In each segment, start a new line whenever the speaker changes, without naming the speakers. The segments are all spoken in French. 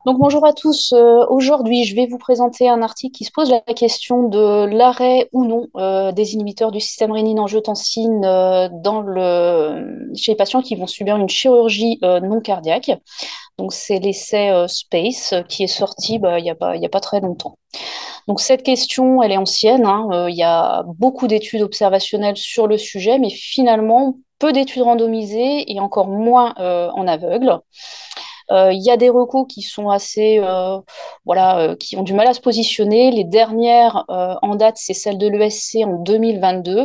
Donc bonjour à tous. Aujourd'hui, je vais vous présenter un article qui se pose la question de l'arrêt ou non des inhibiteurs du système rénine-angiotensine chez les patients qui vont subir une chirurgie non cardiaque. Donc c'est l'essai SPACE qui est sorti il y a pas très longtemps. Donc cette question, elle est ancienne, hein. Il y a beaucoup d'études observationnelles sur le sujet, mais finalement peu d'études randomisées et encore moins en aveugle. Il y a des recours qui sont assez, qui ont du mal à se positionner. Les dernières en date, c'est celle de l'ESC en 2022,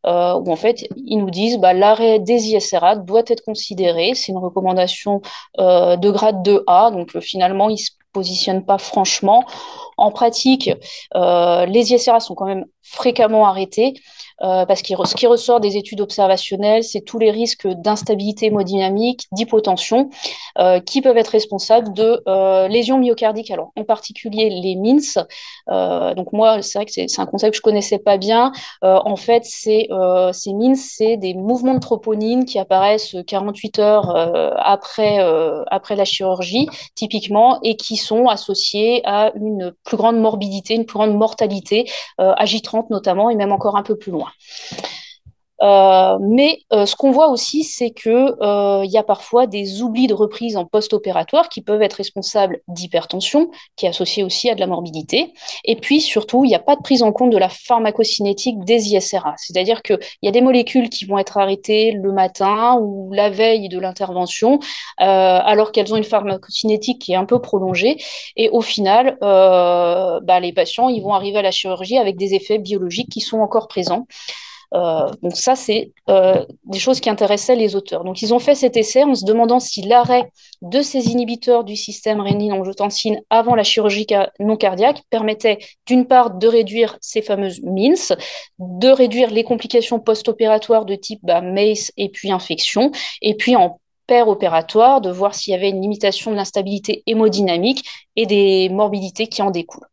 où en fait, ils nous disent l'arrêt des ISRA doit être considéré. C'est une recommandation de grade 2A, donc finalement, ils ne se positionnent pas franchement. En pratique, les ISRA sont quand même fréquemment arrêtés parce que ce qui ressort des études observationnelles, c'est tous les risques d'instabilité hémodynamique, d'hypotension qui peuvent être responsables de lésions myocardiques. Alors, en particulier les MINS. Donc moi, c'est vrai que c'est un concept que je connaissais pas bien. En fait, ces MINS, c'est des mouvements de troponine qui apparaissent 48 heures après la chirurgie, typiquement, et qui sont associés à une plus grande morbidité, une plus grande mortalité, à J30 notamment, et même encore un peu plus loin. Mais ce qu'on voit aussi, c'est que il y a parfois des oublis de reprise en post-opératoire qui peuvent être responsables d'hypertension, qui est associée aussi à de la morbidité. Et puis surtout, il n'y a pas de prise en compte de la pharmacocinétique des ISRA. C'est-à-dire qu'il y a des molécules qui vont être arrêtées le matin ou la veille de l'intervention, alors qu'elles ont une pharmacocinétique qui est un peu prolongée. Et au final, les patients ils vont arriver à la chirurgie avec des effets biologiques qui sont encore présents. Donc ça, c'est des choses qui intéressaient les auteurs. Donc ils ont fait cet essai en se demandant si l'arrêt de ces inhibiteurs du système rénine-angiotensine avant la chirurgie non cardiaque permettait d'une part de réduire ces fameuses MINS, de réduire les complications post-opératoires de type MACE et puis infection, et puis en paire opératoire, de voir s'il y avait une limitation de l'instabilité hémodynamique et des morbidités qui en découlent.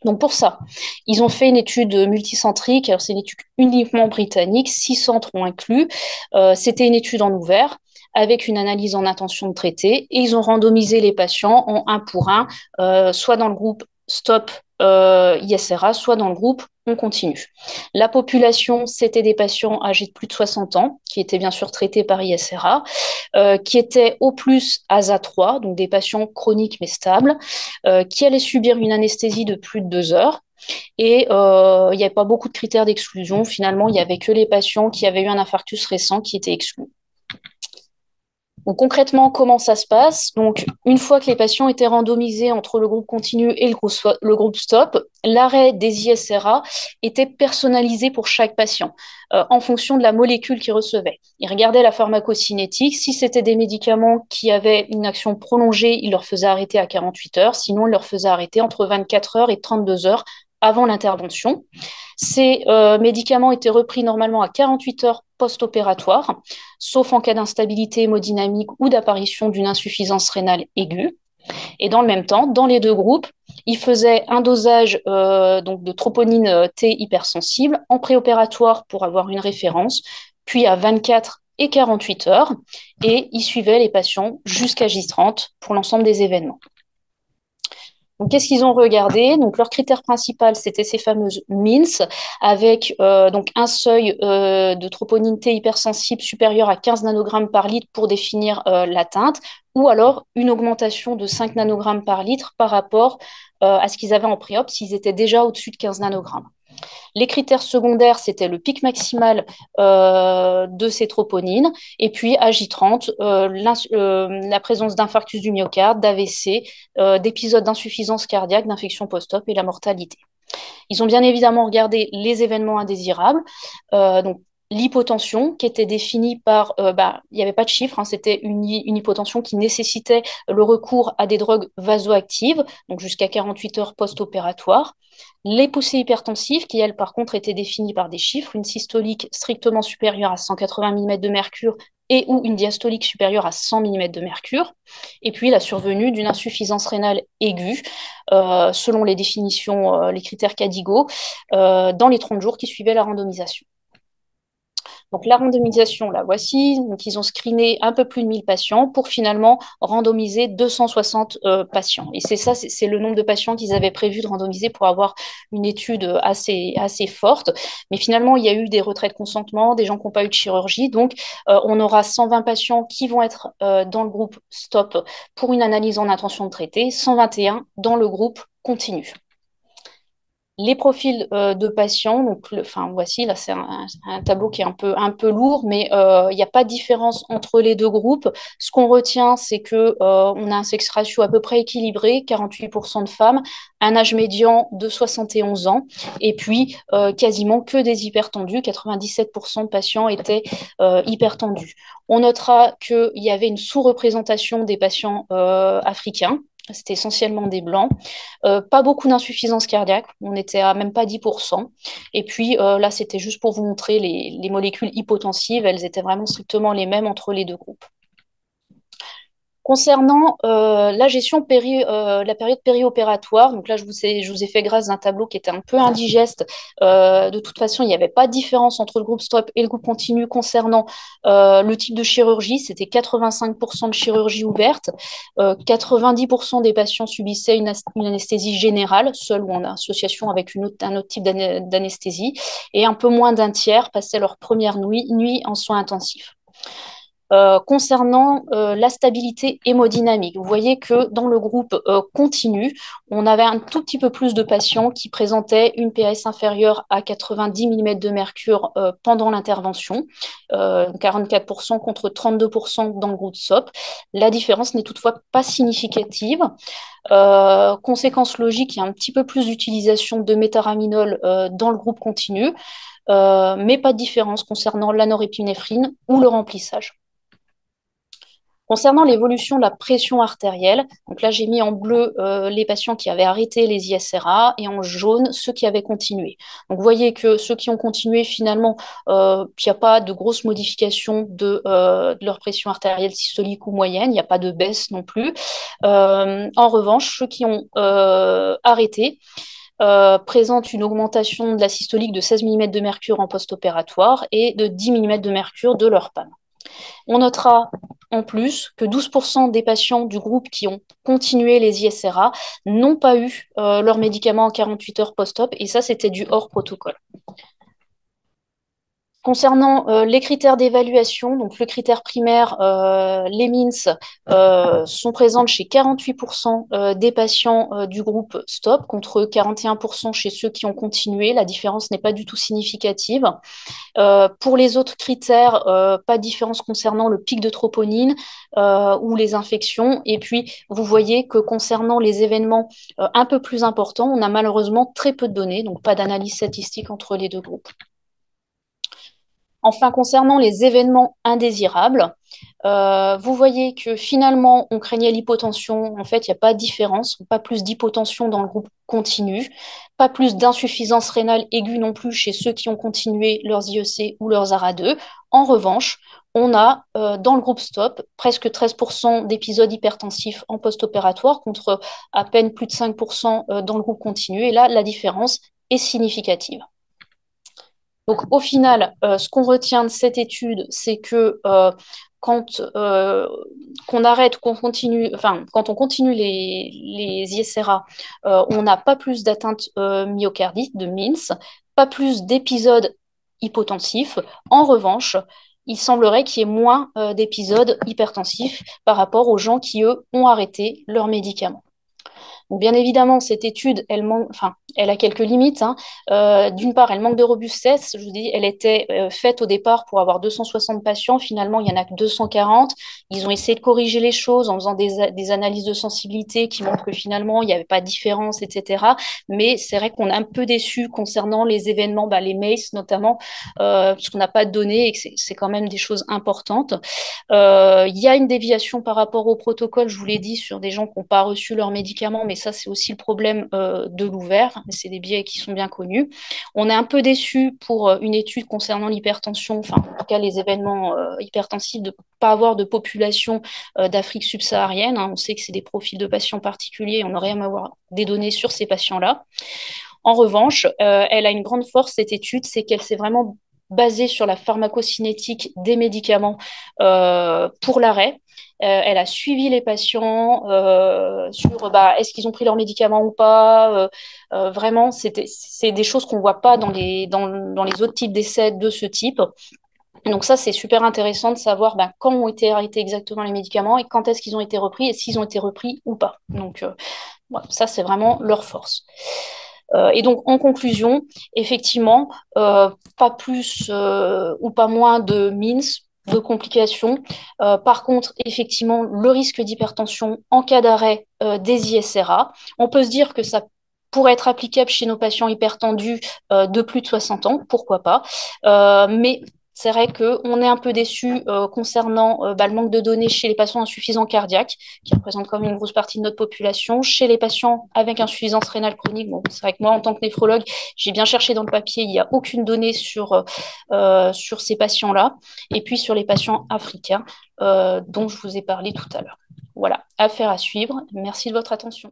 Donc pour ça, ils ont fait une étude multicentrique. Alors c'est une étude uniquement britannique, 6 centres ont inclus. C'était une étude en ouvert avec une analyse en intention de traiter et ils ont randomisé les patients en un pour un, soit dans le groupe stop ISRA, soit dans le groupe on continue. La population, c'était des patients âgés de plus de 60 ans qui étaient bien sûr traités par ISRA, qui étaient au plus ASA3, donc des patients chroniques mais stables, qui allaient subir une anesthésie de plus de 2 heures. Et il n'y avait pas beaucoup de critères d'exclusion. Finalement, il n'y avait que les patients qui avaient eu un infarctus récent qui étaient exclus. Donc concrètement, comment ça se passe? Donc, une fois que les patients étaient randomisés entre le groupe continu et le groupe stop, l'arrêt des ISRA était personnalisé pour chaque patient en fonction de la molécule qu'il recevait. Ils regardaient la pharmacocinétique. Si c'était des médicaments qui avaient une action prolongée, ils leur faisaient arrêter à 48 heures. Sinon, ils leur faisaient arrêter entre 24 heures et 32 heures avant l'intervention. Ces médicaments étaient repris normalement à 48 heures post-opératoire, sauf en cas d'instabilité hémodynamique ou d'apparition d'une insuffisance rénale aiguë. Et dans le même temps, dans les deux groupes, ils faisaient un dosage donc de troponine T hypersensible en préopératoire pour avoir une référence, puis à 24 et 48 heures, et ils suivaient les patients jusqu'à J30 pour l'ensemble des événements. Donc, qu'est-ce qu'ils ont regardé? Donc, leur critère principal, c'était ces fameuses MINS, avec donc un seuil de troponine T hypersensible supérieur à 15 nanogrammes par litre pour définir l'atteinte, ou alors une augmentation de 5 nanogrammes par litre par rapport à ce qu'ils avaient en préop s'ils étaient déjà au-dessus de 15 nanogrammes. Les critères secondaires, c'était le pic maximal de ces troponines, et puis à J30, la présence d'infarctus du myocarde, d'AVC, d'épisodes d'insuffisance cardiaque, d'infection post-op et la mortalité. Ils ont bien évidemment regardé les événements indésirables, donc l'hypotension qui était définie par, il n'y avait pas de chiffre, hein, c'était une hypotension qui nécessitait le recours à des drogues vasoactives, donc jusqu'à 48 heures post-opératoire. Les poussées hypertensives, qui elles par contre étaient définies par des chiffres, une systolique strictement supérieure à 180 mm de mercure et ou une diastolique supérieure à 100 mm de mercure, et puis la survenue d'une insuffisance rénale aiguë, selon les définitions, les critères CADIGO, dans les 30 jours qui suivaient la randomisation. Donc la randomisation, la voici. Donc ils ont screené un peu plus de 1000 patients pour finalement randomiser 260 patients. Et c'est ça, c'est le nombre de patients qu'ils avaient prévu de randomiser pour avoir une étude assez forte. Mais finalement, il y a eu des retraits de consentement, des gens qui n'ont pas eu de chirurgie. Donc on aura 120 patients qui vont être dans le groupe STOP pour une analyse en intention de traiter, 121 dans le groupe continu. Les profils de patients, donc voici, là c'est un tableau qui est un peu lourd, mais il n'y a pas de différence entre les deux groupes. Ce qu'on retient, c'est que on a un sexe ratio à peu près équilibré, 48% de femmes, un âge médian de 71 ans, et puis quasiment que des hypertendus, 97% de patients étaient hypertendus. On notera qu'il y avait une sous-représentation des patients africains. C'était essentiellement des blancs. Pas beaucoup d'insuffisance cardiaque, on était à même pas 10%. Et puis là, c'était juste pour vous montrer les molécules hypotensives, elles étaient vraiment strictement les mêmes entre les deux groupes. Concernant la gestion la période périopératoire, donc là je vous ai fait grâce d'un tableau qui était un peu indigeste. De toute façon, il n'y avait pas de différence entre le groupe stop et le groupe continu concernant le type de chirurgie. C'était 85% de chirurgie ouverte, 90% des patients subissaient une anesthésie générale, seule ou en association avec un autre type d'anesthésie, et un peu moins d'un tiers passaient leur première nuit en soins intensifs. Concernant la stabilité hémodynamique, vous voyez que dans le groupe continu, on avait un tout petit peu plus de patients qui présentaient une PS inférieure à 90 mm de mercure pendant l'intervention, 44% contre 32% dans le groupe SOP. La différence n'est toutefois pas significative. Conséquence logique, il y a un petit peu plus d'utilisation de métharaminol dans le groupe continu, mais pas de différence concernant la norépinéphrine ou le remplissage. Concernant l'évolution de la pression artérielle, donc là j'ai mis en bleu les patients qui avaient arrêté les ISRA et en jaune ceux qui avaient continué. Donc vous voyez que ceux qui ont continué finalement, il n'y a pas de grosse modification de leur pression artérielle systolique ou moyenne, il n'y a pas de baisse non plus. En revanche, ceux qui ont arrêté présentent une augmentation de la systolique de 16 mm de mercure en post-opératoire et de 10 mm de mercure de leur PAM. On notera en plus que 12% des patients du groupe qui ont continué les ISRA n'ont pas eu leur médicament en 48 heures post-op, et ça, c'était du hors protocole. Concernant les critères d'évaluation, donc le critère primaire, les MINS sont présentes chez 48% des patients du groupe STOP contre 41% chez ceux qui ont continué. La différence n'est pas du tout significative. Pour les autres critères, pas de différence concernant le pic de troponine ou les infections. Et puis, vous voyez que concernant les événements un peu plus importants, on a malheureusement très peu de données, donc pas d'analyse statistique entre les deux groupes. Enfin, concernant les événements indésirables, vous voyez que finalement, on craignait l'hypotension. En fait, il n'y a pas de différence, pas plus d'hypotension dans le groupe continu, pas plus d'insuffisance rénale aiguë non plus chez ceux qui ont continué leurs IEC ou leurs ARA2. En revanche, on a dans le groupe STOP presque 13% d'épisodes hypertensifs en post-opératoire contre à peine plus de 5% dans le groupe continu. Et là, la différence est significative. Donc, au final, ce qu'on retient de cette étude, c'est que quand qu'on arrête, qu'on continue, enfin, quand on continue les ISRA, on n'a pas plus d'atteinte myocardique, de MINS, pas plus d'épisodes hypotensifs. En revanche, il semblerait qu'il y ait moins d'épisodes hypertensifs par rapport aux gens qui, eux, ont arrêté leurs médicaments. Donc, bien évidemment, cette étude, elle a quelques limites, hein. D'une part, elle manque de robustesse. Je vous dis, elle était faite au départ pour avoir 260 patients. Finalement, il n'y en a que 240. Ils ont essayé de corriger les choses en faisant des analyses de sensibilité qui montrent que finalement, il n'y avait pas de différence, etc. Mais c'est vrai qu'on est un peu déçu concernant les événements, les MACE notamment, parce qu'on n'a pas de données et que c'est quand même des choses importantes. Il y a une déviation par rapport au protocole, je vous l'ai dit, sur des gens qui n'ont pas reçu leurs médicaments, mais ça, c'est aussi le problème de l'ouvert. C'est des biais qui sont bien connus. On est un peu déçu pour une étude concernant l'hypertension, enfin, en tout cas, les événements hypertensifs, de ne pas avoir de population d'Afrique subsaharienne. Hein. On sait que c'est des profils de patients particuliers. On aurait aimé avoir des données sur ces patients-là. En revanche, elle a une grande force, cette étude, c'est qu'elle s'est vraiment basée sur la pharmacocinétique des médicaments pour l'arrêt. Elle a suivi les patients sur est-ce qu'ils ont pris leurs médicaments ou pas. Vraiment, c'est des choses qu'on ne voit pas dans les autres types d'essais de ce type. Donc ça, c'est super intéressant de savoir quand ont été arrêtés exactement les médicaments et quand est-ce qu'ils ont été repris et s'ils ont été repris ou pas. Donc voilà, ça, c'est vraiment leur force. Et donc, en conclusion, effectivement, pas plus ou pas moins de MINS, de complications. Par contre, effectivement, le risque d'hypertension en cas d'arrêt des ISRA, on peut se dire que ça pourrait être applicable chez nos patients hypertendus de plus de 60 ans, pourquoi pas. Mais c'est vrai qu'on est un peu déçu concernant le manque de données chez les patients insuffisants cardiaques, qui représentent quand même une grosse partie de notre population. Chez les patients avec insuffisance rénale chronique, bon, c'est vrai que moi, en tant que néphrologue, j'ai bien cherché dans le papier, il n'y a aucune donnée sur ces patients-là. Et puis sur les patients africains, dont je vous ai parlé tout à l'heure. Voilà, affaire à suivre. Merci de votre attention.